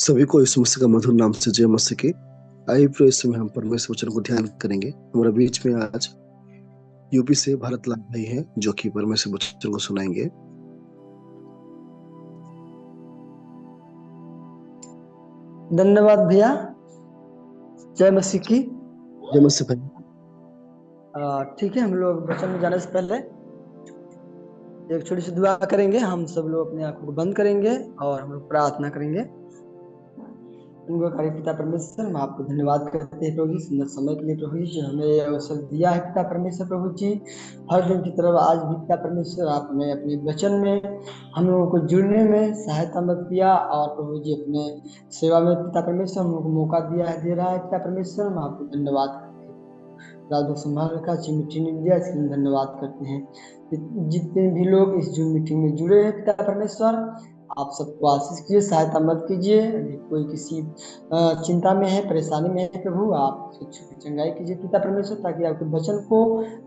सभी को यीशु मसीह का मधुर नाम से जय मसीह की। आइए प्रिय, इस समय हम परमेश्वर वचन को ध्यान करेंगे। हमारे बीच में आज यूपी से भारत लाल भाई हैं, जो कि परमेश्वर वचन को सुनाएंगे। धन्यवाद भैया। जय मसीह की। जय मसीह भाई। ठीक है, हम लोग वचन में जाने से पहले एक छोटी सी दुआ करेंगे। हम सब लोग अपनी आंखों को बंद करेंगे और हम लोग प्रार्थना करेंगे। उनको कार्य पिता परमेश्वर, हम आपको धन्यवाद करते हैं प्रभु जी, सुंदर समय के लिए प्रभु जी, जो हमें ये अवसर दिया है पिता परमेश्वर प्रभु जी। हर दिन की तरफ आज भी पिता परमेश्वर आपने अपने वचन में हम लोगों को जुड़ने में सहायता मत किया, और प्रभु जी अपने सेवा में पिता परमेश्वर हम लोगों को मौका दे रहा है पिता परमेश्वर। हम आपको धन्यवाद करते हैं। रात संभाल रखा, मीटिंग में दिया, इसके लिए धन्यवाद करते हैं। जितने भी लोग इस जूम मीटिंग में जुड़े हैं पिता परमेश्वर, आप सबको आशीष कीजिए, सहायता मत कीजिए। यदि कोई किसी चिंता में है, परेशानी में है प्रभु, आप चंगाई कीजिए पिता परमेश्वर, ताकि आपके वचन को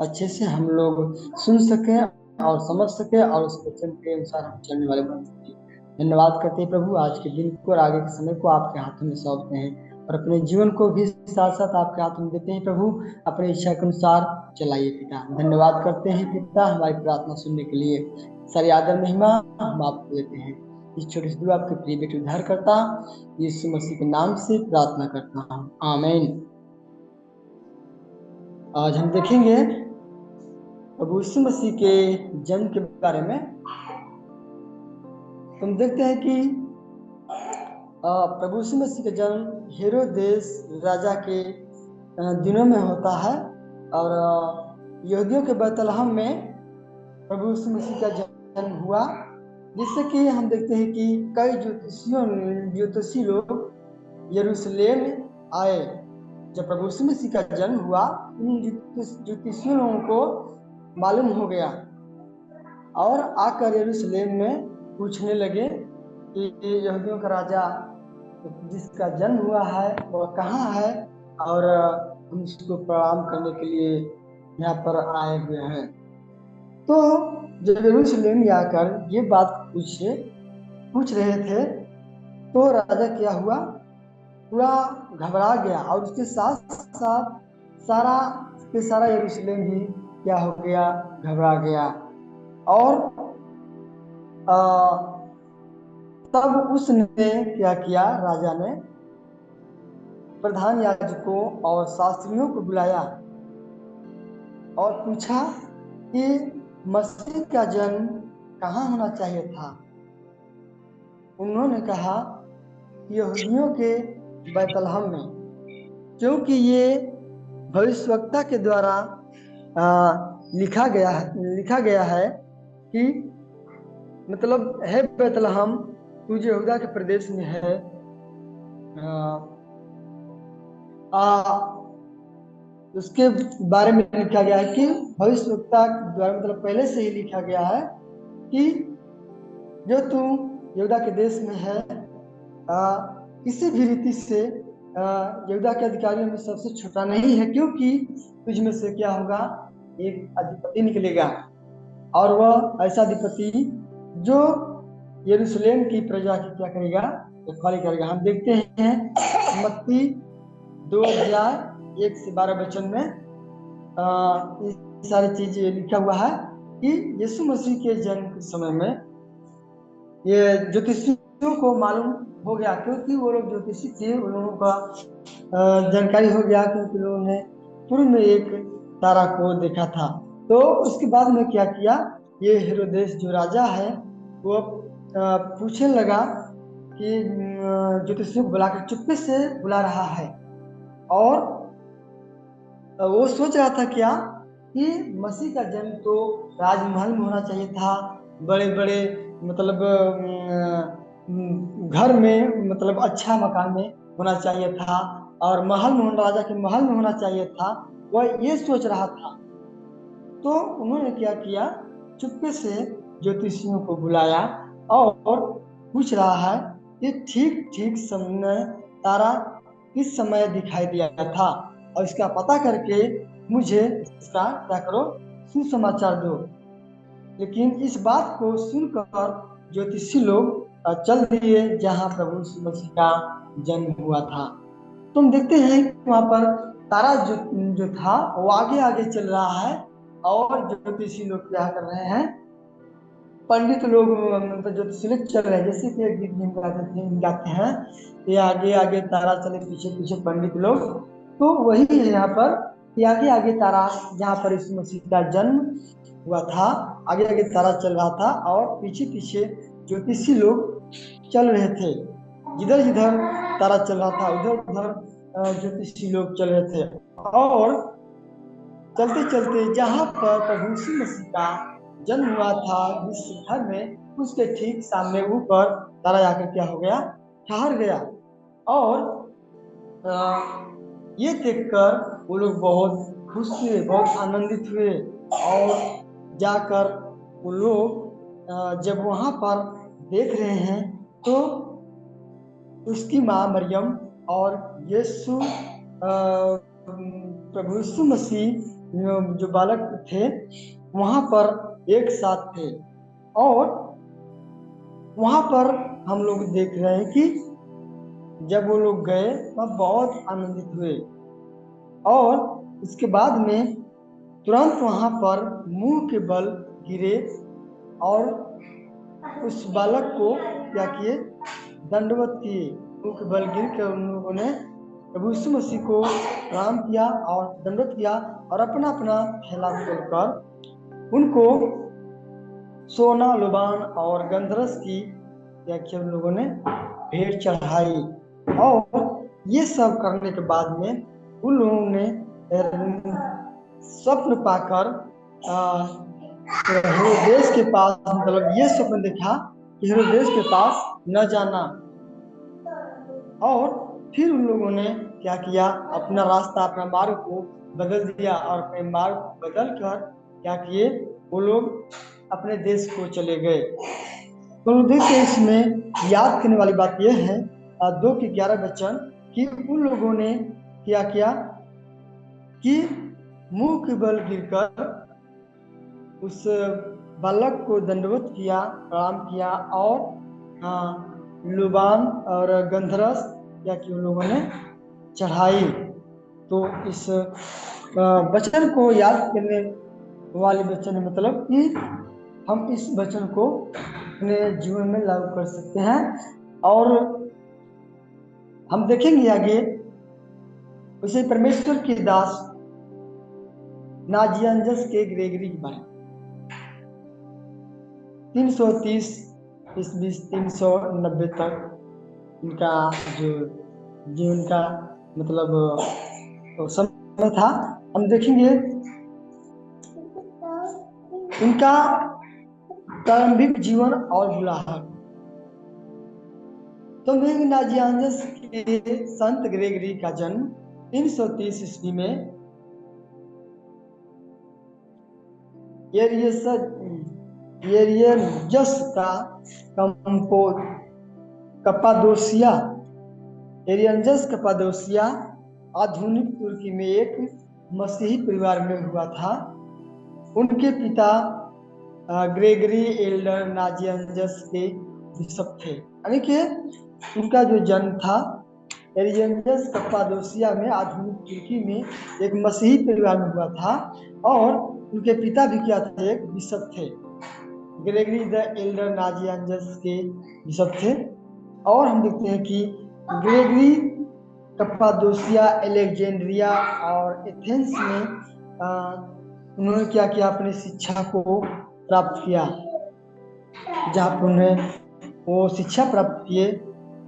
अच्छे से हम लोग सुन सकें और समझ सके और उस वचन के अनुसार हम चलने वाले बन सके। धन्यवाद करते हैं प्रभु, आज के दिन को और आगे के समय को आपके हाथों में सौंपते हैं, और अपने जीवन को भी साथ साथ आपके हाथ में देते हैं प्रभु। अपनी इच्छा के अनुसार चलाइए पिता। धन्यवाद करते हैं पिता हमारी प्रार्थना सुनने के लिए। सारी आदर महिमा हम आपको देते हैं। इस छोटी सी दुआ आपके प्रिय बेटे उद्धार करता यीशु मसीह के नाम से प्रार्थना करता हूँ, आमीन। आज हम देखेंगे प्रभु यीशु मसीह के जन्म के बारे में। तुम देखते हैं कि प्रभु यीशु मसीह का जन्म हेरोदेस राजा के दिनों में होता है, और यहूदियों के बैतलहम में प्रभु यीशु मसीह का जन्म हुआ, जिससे कि हम देखते हैं कि कई ज्योतिषी लोग यरूशलेम आए। जब प्रभु यीशु मसीह का जन्म हुआ, उन ज्योतिषियों लोगों को मालूम हो गया और आकर यरूशलेम में पूछने लगे कि यहूदियों का राजा जिसका जन्म हुआ है वह कहाँ है, और हम उसको प्रणाम करने के लिए यहाँ पर आए हुए हैं। तो जब यरूशलेम आकर ये बात पूछ रहे थे, तो राजा क्या हुआ, पूरा घबरा गया, और उसके साथ साथ सारा यरूशलेम भी क्या हो गया, घबरा गया। और तब उसने क्या किया, राजा ने प्रधान याजकों और शास्त्रियों को बुलाया और पूछा कि मसीह का जन्म कहाँ होना चाहिए था। उन्होंने कहा यहूदियों के बैतलहम में, क्योंकि ये भविष्यवक्ता के द्वारा लिखा गया है कि मतलब है बैतलहम, तू जो यहूदा के प्रदेश में है, उसके बारे में लिखा गया है कि भविष्यवक्ता के द्वारा, मतलब पहले से ही लिखा गया है कि जो तू यहूदा के देश में है, किसी भी रीति से यहूदा के अधिकारियों में सबसे छोटा नहीं है, क्योंकि तुझ में से क्या होगा, एक अधिपति निकलेगा, और वह ऐसा अधिपति जो यरूशलेम की प्रजा की क्या करेगा, रखवाली करेगा। हम देखते हैं मत्ती 2:1-12 में ये सारी चीजें लिखा हुआ है कि यीशु मसीह के जन्म के समय में ये ज्योतिषियों को मालूम हो गया, क्योंकि वो लोग ज्योतिषी थे, उन लोगों का जानकारी हो गया, क्योंकि लोगों ने पूर्व में एक तारा को देखा था। तो उसके बाद में क्या किया, ये हेरोदेस जो राजा है वो पूछने लगा कि ज्योतिषियों को बुलाकर चुप्पे से बुला रहा है, और वो सोच रहा था क्या कि मसीह का जन्म तो राजमहल में होना चाहिए था, बड़े बड़े मतलब घर में, मतलब अच्छा मकान में होना चाहिए था, और महल में, राजा के महल में होना चाहिए था, वह ये सोच रहा था। तो उन्होंने क्या किया, चुपके से ज्योतिषियों को बुलाया और पूछ रहा है कि ठीक समय तारा किस समय दिखाई दिया था, और इसका पता करके मुझे इसका क्या करो, सुसमाचार दो। लेकिन इस बात को सुनकर ज्योतिषी लोग चल दिए जहाँ प्रभु यीशु मसीह का जन्म हुआ था। तुम देखते हैं कि वहां पर तारा जो था वो आगे आगे चल रहा है और ज्योतिषी लोग क्या कर रहे हैं, पंडित लोग मतलब ज्योतिषी लोग चल रहे हैं। जैसे कि एक गीत में गाते हैं कि आगे आगे तारा चले पीछे पीछे पंडित लोग, तो वही है यहाँ पर कि आगे आगे तारा, जहाँ पर यीशु मसीह का जन्म हुआ था, आगे आगे तारा चल रहा था और पीछे पीछे ज्योतिषी लोग चल रहे थे। जिधर जिधर तारा चल रहा था उधर उधर ज्योतिषी लोग चल रहे थे। और चलते चलते जहाँ पर प्रभु यीशु मसीह का जन्म हुआ था विश्व भर में, उसके ठीक सामने ऊपर तारा जाकर क्या हो गया, ठहर गया। और ये देखकर वो लोग बहुत खुश हुए, बहुत आनंदित हुए। और जाकर वो लोग जब वहां पर देख रहे हैं तो उसकी माँ मरियम और यीशु प्रभु यीशु मसीह जो बालक थे वहां पर एक साथ थे। और वहां पर हम लोग देख रहे हैं कि जब वो लोग गए तब बहुत आनंदित हुए। और उसके बाद में तुरंत वहां पर मुंह के बल गिरे और उस बालक को क्या किए, दंडवत किए। मुंह के बल गिर कर उन लोगों ने प्रभु यीशु मसीह को प्रणाम किया और दंडवत किया और अपना अपना थैला खोलकर उनको सोना, लुबान और गंधरस की क्या किया, उन लोगों ने भेंट चढ़ाई। और ये सब करने के बाद में उन लोगों ने स्वप्न पाकर हेरोदेस के पास, मतलब ये स्वप्न देखा कि हेरोदेस के पास न जाना। और फिर उन लोगों ने क्या किया, अपना रास्ता, अपना मार्ग को बदल दिया और अपने मार्ग को बदल कर क्या किए, वो लोग अपने देश को चले गए। तो देखिए इसमें याद करने वाली बात यह है 2 के 11 वचन कि उन लोगों ने क्या किया कि मुंह के बल गिरकर उस बालक को दंडवत किया, प्रणाम किया और लुबान और गंधरस क्या कि उन लोगों ने चढ़ाई। तो इस वचन को याद करने वाले वचन है, मतलब कि हम इस वचन को अपने जीवन में लागू कर सकते हैं। और हम देखेंगे आगे उसे परमेश्वर के दास नाजियानजस के ग्रेगरी के बारे में 330 ईस्वी 390 तक इनका जो जीवन का मतलब समय था। हम देखेंगे इनका प्रारंभिक जीवन और बुलाहट। तो नाजियानजस के संत ग्रेगरी का जन्म 330 ईस्वी में एरियनजस का कप्पादोसिया एरियनजस कप्पादोसिया आधुनिक तुर्की में एक मसीही परिवार में हुआ था। उनके पिता ग्रेगरी एल्डर नाजियानजस के बिशप थे। यानी कि उनका जो जन्म था एरियनजस कप्पादोसिया में आधुनिक तुर्की में एक मसीही परिवार में हुआ था। और उनके पिता भी क्या थे, एक बिशप थे। ग्रेगरी द एल्डर नाजियानजस के बिशप थे। और हम देखते हैं कि ग्रेगरी कप्पादोसिया, अलेक्जेंड्रिया और एथेंस में उन्होंने क्या किया, अपनी शिक्षा को प्राप्त किया। जहाँ पर उन्हें वो शिक्षा प्राप्त किए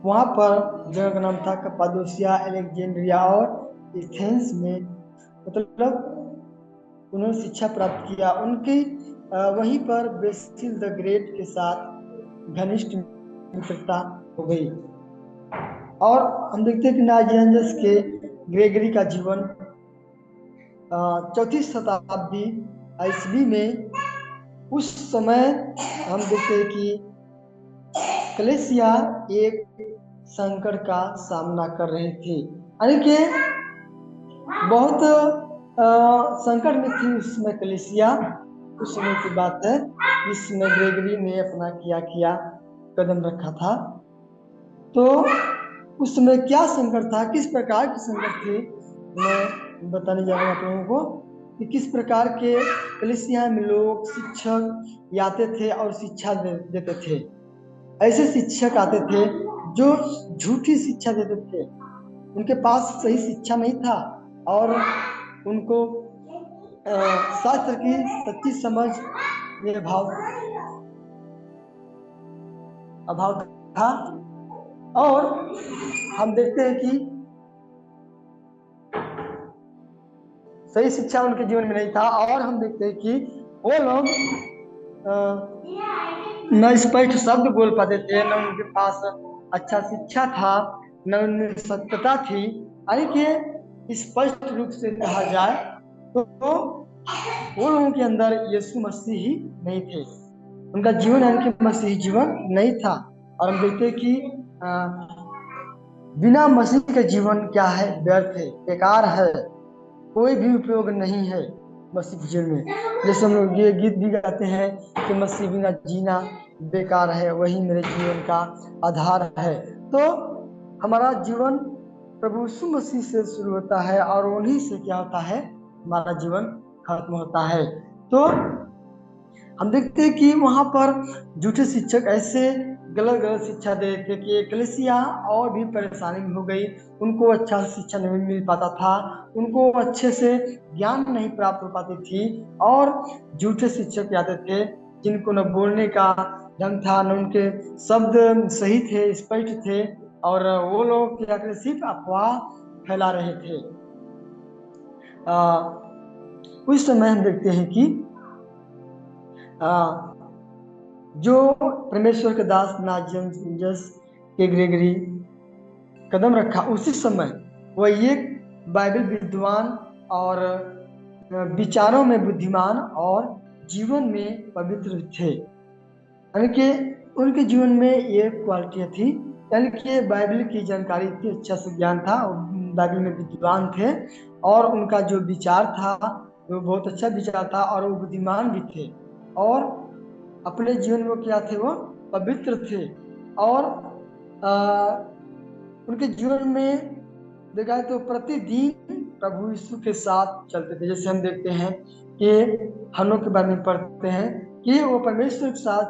वहाँ पर जगह का नाम था कप्पादोसिया, अलेक्जेंड्रिया और एथेंस में, मतलब उन्होंने शिक्षा प्राप्त किया। उनकी वहीं पर बेसिल द ग्रेट के साथ घनिष्ठ मित्रता हो गई। और हम देखते हैं कि नाजियानजस के ग्रेगरी का जीवन 4वीं शताब्दी ईस्वी में, उस समय हम देखते हैं कि कलेसिया एक संकट का सामना कर रहे थे। यानी कि बहुत संकट में थी उस समय कलेसिया। उस समय की बात है, इसमें ग्रेगरी ने अपना किया कदम रखा था। तो उस समय क्या संकट था, किस प्रकार के संकट थे, मैं बताने जा रहा हूँ आप लोगों को कि किस प्रकार के कलीसिया में लोग शिक्षक आते थे और शिक्षा देते थे। ऐसे शिक्षक आते थे जो झूठी शिक्षा देते थे, उनके पास सही शिक्षा नहीं था और उनको शास्त्र की सच्ची समझ में अभाव था। और हम देखते हैं कि सही शिक्षा उनके जीवन में नहीं था और हम देखते हैं कि वो लोग न स्पष्ट शब्द बोल पाते थे, न उनके पास अच्छा शिक्षा था, न उनमें सत्यता थी। यानी कि स्पष्ट रूप से कहा जाए तो वो लोगों के अंदर यीशु मसीह ही नहीं थे, उनका जीवन यानी कि मसीही जीवन नहीं था। और हम देखते हैं कि बिना मसीह के जीवन क्या है, व्यर्थ है, बेकार है, कोई भी उपयोग नहीं है मसीह के जीवन में। जैसे हम लोग ये गीत भी गाते हैं कि मसीह बिना जीना बेकार है, वही मेरे जीवन का आधार है। तो हमारा जीवन प्रभु यीशु मसीह से शुरू होता है और उन्हीं से क्या होता है, हमारा जीवन खत्म होता है। तो हम देखते हैं कि वहां पर झूठे शिक्षक ऐसे गलत गलत शिक्षा दे रहे थे कि कलीसिया और भी परेशानी में हो गई, उनको अच्छा शिक्षा नहीं मिल पाता था, उनको अच्छे से ज्ञान नहीं प्राप्त हो पाती थी। और झूठे शिक्षक आते थे जिनको न बोलने का ढंग था, न उनके शब्द सही थे, स्पष्ट थे, और वो लोग क्या करते, सिर्फ अफवाह फैला रहे थे। उस समय हम देखते हैं कि जो परमेश्वर के दास नाजियस के ग्रेगरी कदम रखा, उसी समय वह एक बाइबल विद्वान और विचारों में बुद्धिमान और जीवन में पवित्र थे। यानी कि उनके जीवन में ये क्वालिटियाँ थी, यानी कि बाइबल की जानकारी थी, अच्छा से ज्ञान था, बाइबल में विद्वान थे और उनका जो विचार था वो बहुत अच्छा विचार था और वो बुद्धिमान भी थे और अपने जीवन में क्या थे, वो पवित्र थे। और उनके जीवन में देखा है तो प्रतिदिन प्रभु यीशु के साथ चलते थे। जैसे हम देखते हैं कि हनोक के बारे में पढ़ते हैं कि वो परमेश्वर के साथ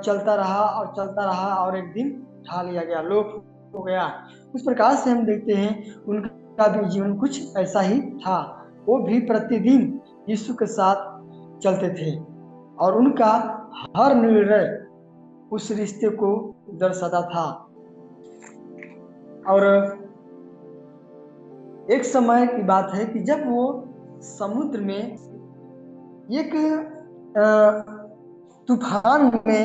चलता रहा और एक दिन उठा लिया गया, लोप हो गया। उस प्रकार से हम देखते हैं उनका भी जीवन कुछ ऐसा ही था, वो भी प्रतिदिन यीशु के साथ चलते थे और उनका हर निर्णय उस रिश्ते को दर्शाता था। और एक समय की बात है कि जब वो समुद्र में एक तूफान में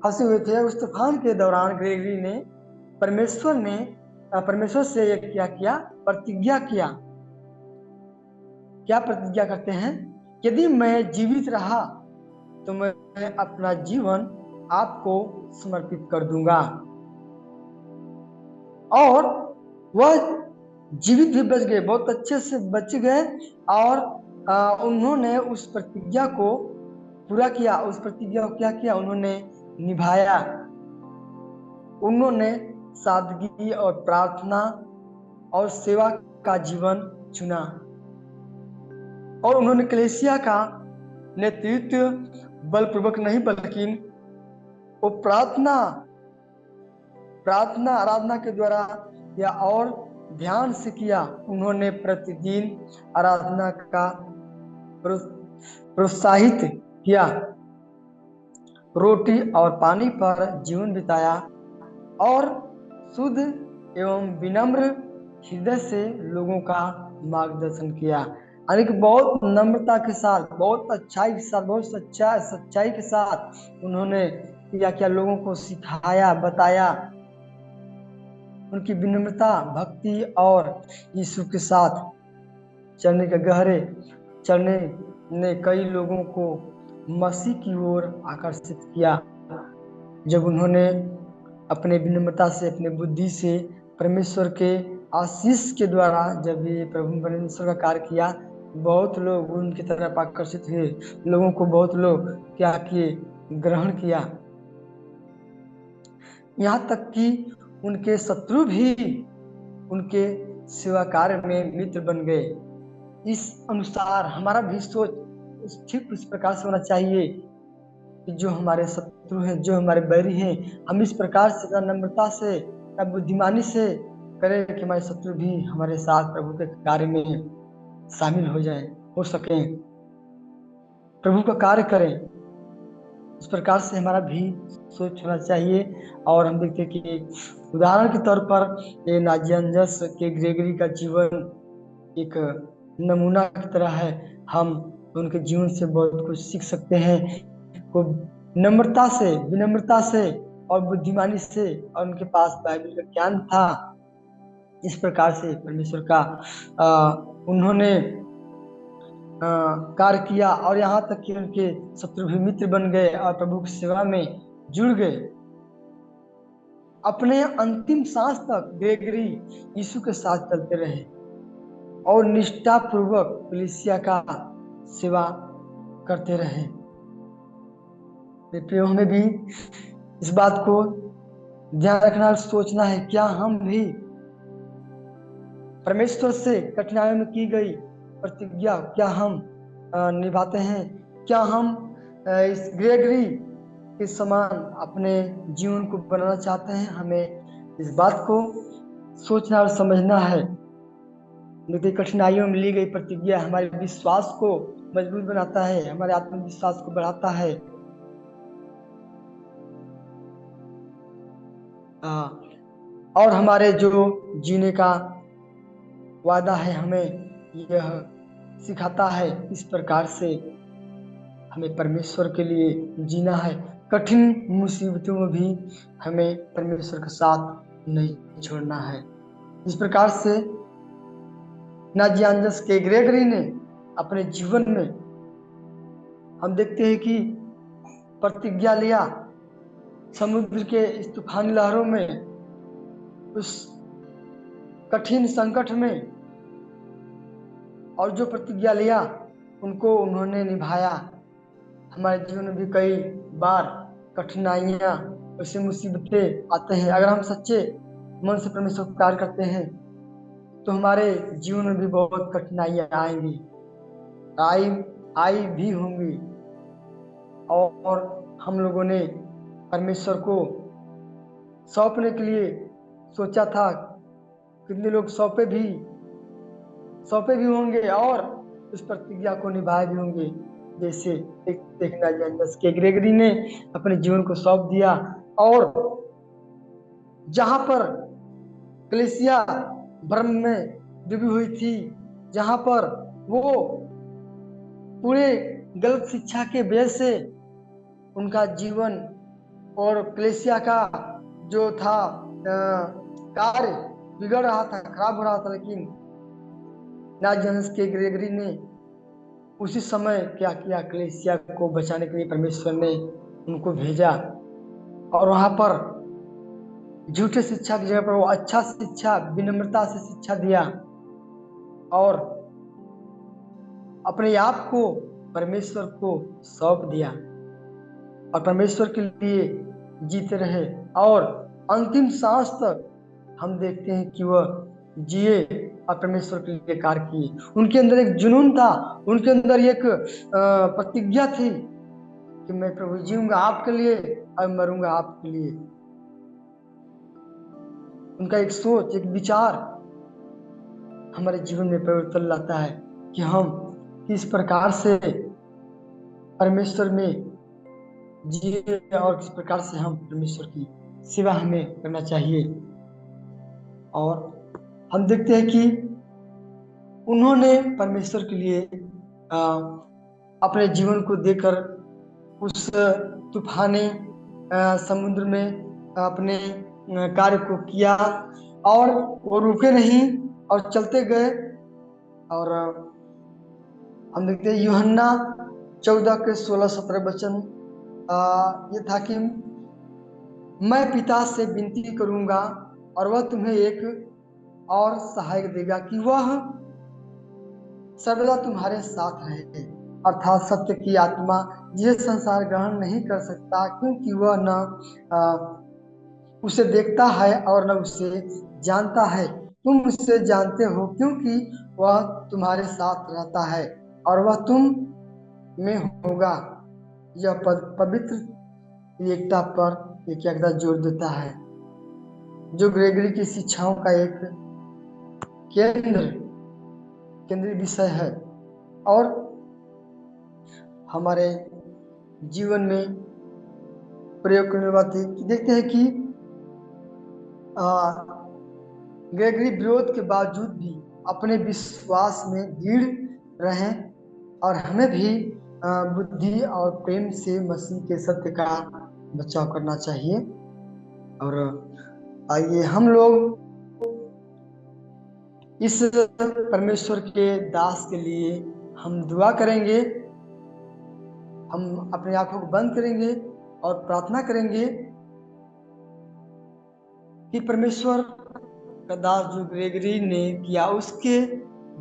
फंसे हुए थे, उस तूफान के दौरान ग्रेगरी ने परमेश्वर से एक क्या किया, प्रतिज्ञा किया। क्या प्रतिज्ञा करते हैं, यदि मैं जीवित रहा तो मैं अपना जीवन आपको समर्पित कर दूंगा। और वह जीवित भी बच गए, बहुत अच्छे से बच गए और उन्होंने उस प्रतिज्ञा को पूरा किया। उस प्रतिज्ञा को क्या किया, उन्होंने निभाया। उन्होंने सादगी और प्रार्थना और सेवा का जीवन चुना और उन्होंने कलीसिया का नेतृत्व बलपूर्वक नहीं बल्कि वो प्रार्थना आराधना के द्वारा या और ध्यान से किया। उन्होंने प्रतिदिन आराधना का प्रोत्साहित किया, रोटी और पानी पर जीवन बिताया और शुद्ध एवं विनम्र हृदय से लोगों का मार्गदर्शन किया। यानी कि बहुत नम्रता के साथ, बहुत अच्छाई के साथ, बहुत सच्चाई के साथ उन्होंने क्या लोगों को सिखाया, बताया। उनकी विनम्रता, भक्ति और यीशु के साथ चलने के गहरे चलने ने कई लोगों को मसीह की ओर आकर्षित किया। जब उन्होंने अपने विनम्रता से, अपने बुद्धि से परमेश्वर के आशीष के द्वारा जब ये प्रभु परमेश्वर का कार्य किया, बहुत लोग उनकी तरफ आकर्षित हुए, लोगों को बहुत लोग क्या किए, ग्रहण किया। यहाँ तक कि उनके शत्रु भी उनके सेवा कार्य में मित्र बन गए। इस अनुसार हमारा भी सोच ठीक इस प्रकार से होना चाहिए कि जो हमारे शत्रु हैं, जो हमारे बैरी हैं, हम इस प्रकार से नम्रता से बुद्धिमानी से करें कि हमारे शत्रु भी हमारे साथ प्रभु के कार्य में शामिल हो जाए, हो सके, प्रभु का कार्य करें। इस प्रकार से हमारा भी सोच होना चाहिए। और हम देखते हैं कि उदाहरण के तौर पर ये नाजियंजस के ग्रेगरी का जीवन एक नमूना की तरह है। हम उनके जीवन से बहुत कुछ सीख सकते हैं। को नम्रता से, विनम्रता से और बुद्धिमानी से, और उनके पास बाइबल का ज्ञान था। इस प्रकार से परमेश्वर का उन्होंने कार्य किया, और यहाँ तक कि उनके शत्रु भी मित्र बन गए और प्रभु की सेवा में जुड़ गए। अपने अंतिम सांस तक ग्रेगरी यीशु के साथ चलते रहे और निष्ठा पूर्वक कलीसिया का सेवा करते रहे। प्रियो, हमें भी इस बात को ध्यान रखना और सोचना है, क्या हम भी परमेश्वर से कठिनाइयों में की गई प्रतिज्ञा क्या हम निभाते हैं? क्या हम इस ग्रेगरी के समान अपने जीवन को बनाना चाहते हैं? हमें इस बात को सोचना और समझना है। लेकिन कठिनाइयों में ली गई प्रतिज्ञा हमारे विश्वास को मजबूत बनाता है, हमारे आत्मविश्वास को बढ़ाता है। और हमारे जो जीने का वादा है, हमें यह सिखाता है इस प्रकार से हमें परमेश्वर के लिए जीना है। कठिन मुसीबतों में भी हमें परमेश्वर का साथ नहीं छोड़ना है। इस प्रकार से नाजियंजस के ग्रेगरी ने अपने जीवन में हम देखते हैं कि प्रतिज्ञा लिया समुद्र के इस तूफानी लहरों में, उस कठिन संकट में, और जो प्रतिज्ञा लिया उनको उन्होंने निभाया। हमारे जीवन में भी कई बार कठिनाइयां, ऐसी मुसीबतें आते हैं। अगर हम सच्चे मन से परमेश्वर को प्यार करते हैं तो हमारे जीवन में भी बहुत कठिनाइयां आएंगी, आई भी होंगी। और हम लोगों ने परमेश्वर को सौंपने के लिए सोचा था, कितने लोग सौंपे भी होंगे और उस प्रतिज्ञा को निभाए भी होंगे। जैसे देखना नाजियंजस के ग्रेगरी ने अपने जीवन को सौंप दिया, और जहां पर कलीसिया भ्रम में डूबी हुई थी, जहां पर वो पूरे गलत शिक्षा के वजह से उनका जीवन और कलीसिया का जो था कार्य बिगड़ रहा था, खराब हो रहा था, लेकिन नाजियंजस के ग्रेगरी ने उसी समय क्या किया? कलीसिया को बचाने के लिए परमेश्वर ने उनको भेजा, और वहां पर झूठे शिक्षा की जगह पर वो अच्छा शिक्षा, विनम्रता से शिक्षा दिया और अपने आप को परमेश्वर को सौंप दिया और परमेश्वर के लिए जीते रहे। और अंतिम सांस तक हम देखते हैं कि वह जिए और परमेश्वर के लिए कार्य किए। उनके अंदर एक जुनून था, उनके अंदर एक प्रतिज्ञा थी कि मैं प्रभु जीऊंगा आपके लिए और मरूंगा आपके लिए। उनका एक सोच, एक विचार हमारे जीवन में परिवर्तन लाता है कि हम किस प्रकार से परमेश्वर में जिए और किस प्रकार से हम परमेश्वर की सेवा हमें करना चाहिए। और हम देखते हैं कि उन्होंने परमेश्वर के लिए अपने जीवन को देकर उस तूफानी समुद्र में अपने कार्य को किया, और वो रुके नहीं और चलते गए। और हम देखते हैं यूहन्ना 14 के 16-17 वचन, ये था कि मैं पिता से विनती करूंगा और वह तुम्हें एक और सहायक देगा कि वह सर्वदा तुम्हारे साथ रहे, अर्थात सत्य की आत्मा, जिसे संसार ग्रहण नहीं कर सकता क्योंकि वह न उसे देखता है और न उसे जानता है। तुम उसे जानते हो क्योंकि वह तुम्हारे साथ रहता है और वह तुम में होगा। यह पद पवित्र एकता पर एक एकता जोर देता है, जो ग्रेगरी की शिक्षाओं का एक केंद्रीय विषय है और हमारे जीवन में प्रयोग करने वाले देखते हैं कि ग्रेगरी विरोध के बावजूद भी अपने विश्वास में दृढ़ रहें और हमें भी बुद्धि और प्रेम से मसीह के सत्य का बचाव करना चाहिए। और आइए हम लोग इस परमेश्वर के दास के लिए हम दुआ करेंगे। हम अपनी आंखों को बंद करेंगे और प्रार्थना करेंगे कि परमेश्वर का दास जो ग्रेगरी ने किया उसके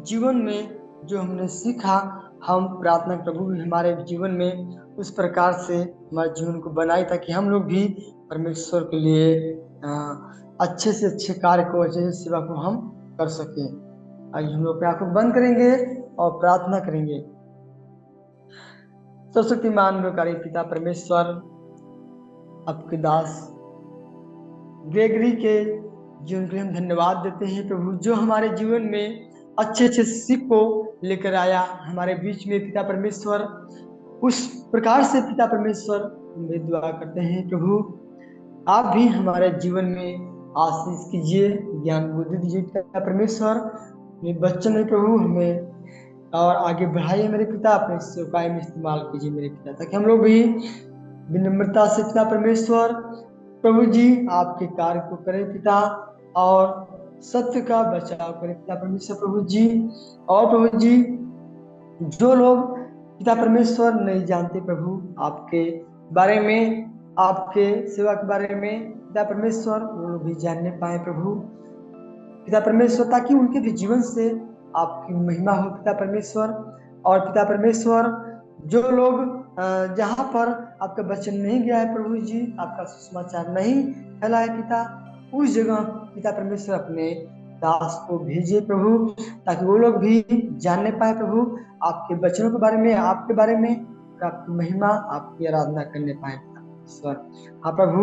जीवन में जो हमने सीखा, हम प्रार्थना प्रभु भी हमारे जीवन में उस प्रकार से हमारे जीवन को बनाए ताकि हम लोग भी परमेश्वर के लिए अच्छे से अच्छे कार्य को, अच्छे से सेवा को हम कर सकें। आइए हम लोग अपनी आंखों को बंद करेंगे और प्रार्थना करेंगे। सर्वशक्तिमान लोकारी पिता परमेश्वर, आपके दास ग्रेगरी के जीवन के लिए हम धन्यवाद देते हैं प्रभु, जो हमारे जीवन में अच्छे अच्छे सीख को लेकर आया हमारे बीच में पिता परमेश्वर। उस प्रकार से पिता परमेश्वर हम दुआ करते हैं प्रभु, आप भी हमारे जीवन में आशीष कीजिए, ज्ञान बुद्धि दीजिए पिता परमेश्वर। मेरे बच्चों में प्रभु हमें और आगे बढ़ाइए मेरे पिता, अपने सेवकाई में इस्तेमाल कीजिए मेरे पिता, ताकि हम लोग भी विनम्रता से पिता परमेश्वर प्रभु जी आपके कार्य को करें पिता, और सत्य का बचाव करें पिता परमेश्वर प्रभु जी। और प्रभु जी जो लोग पिता परमेश्वर नहीं जानते प्रभु आपके बारे में, आपके सेवा के बारे में पिता परमेश्वर, वो लोग भी जानने पाए प्रभु पिता परमेश्वर, ताकि उनके भी जीवन से आपकी महिमा हो पिता परमेश्वर। और पिता परमेश्वर जो लोग जहाँ पर आपका वचन नहीं गया है प्रभु जी, आपका सुसमाचार नहीं फैला है पिता, उस जगह पिता परमेश्वर अपने दास को भेजिए प्रभु, ताकि वो लोग भी जानने पाए प्रभु आपके वचनों के बारे में, आपके बारे में, आपकी महिमा, आपकी आराधना करने पाए परमेश्वर। हाँ प्रभु,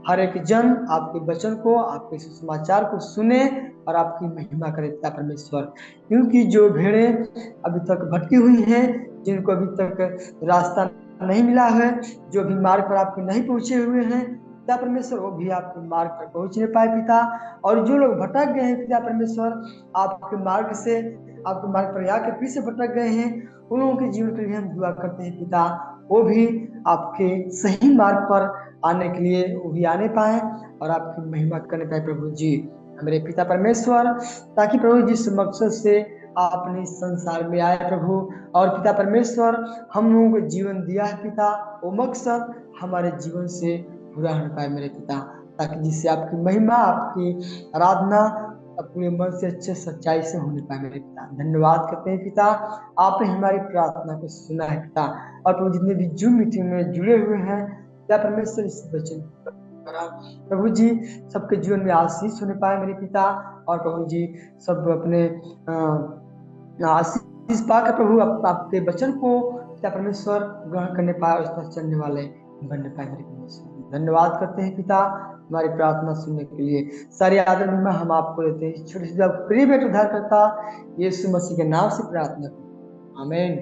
हर एक जन आपके वचन को, आपके सुसमाचार को सुने और आपकी महिमा करे पिता परमेश्वर, क्योंकि जो भेड़े अभी तक भटकी हुई हैं, जिनको अभी तक रास्ता नहीं मिला है, जो भी मार्ग पर आपके नहीं पहुंचे हुए हैं पिता परमेश्वर, वो भी आपके मार्ग पर पहुंचने पाए पिता। और जो लोग भटक गए हैं पिता परमेश्वर आपके मार्ग से, आपके मार्ग पर आके फिर से भटक गए हैं, उन लोगों के जीवन के लिए हम दुआ करते हैं पिता, वो भी आपके सही मार्ग पर आने के लिए वो भी आने पाए और आपकी महिमा करने पाए प्रभु जी मेरे पिता परमेश्वर, ताकि प्रभु जिस मकसद से आपने इस संसार में आए प्रभु और पिता परमेश्वर हम लोगों को जीवन दिया है पिता, वो मकसद हमारे जीवन से पूरा हो पाए मेरे पिता, ताकि जिससे आपकी महिमा, आपकी आराधना अपने मन से अच्छे सच्चाई से होने पाए मेरे पिता। धन्यवाद करते हैं पिता, आपने हमारी प्रार्थना को सुना है पिता। और प्रभु जितने भी जूम मीटिंग में जुड़े हुए हैं पिता परमेश्वर, इस वचन प्रभु जी सबके जीवन में आशीष होने पाए मेरे पिता, और प्रभु जी सब अपने आशीष पाकर प्रभु आपके वचन को पिता परमेश्वर ग्रहण करने पाए और उस पर चलने वाले बनने पाए मेरे परमेश्वर। धन्यवाद करते हैं पिता हमारी प्रार्थना सुनने के लिए। सारी आदर महिमा हम आपको देते हैं, छोटे से प्रिय बेटे उद्धार करता यीशु मसीह के नाम से प्रार्थना करते हैं, आमीन।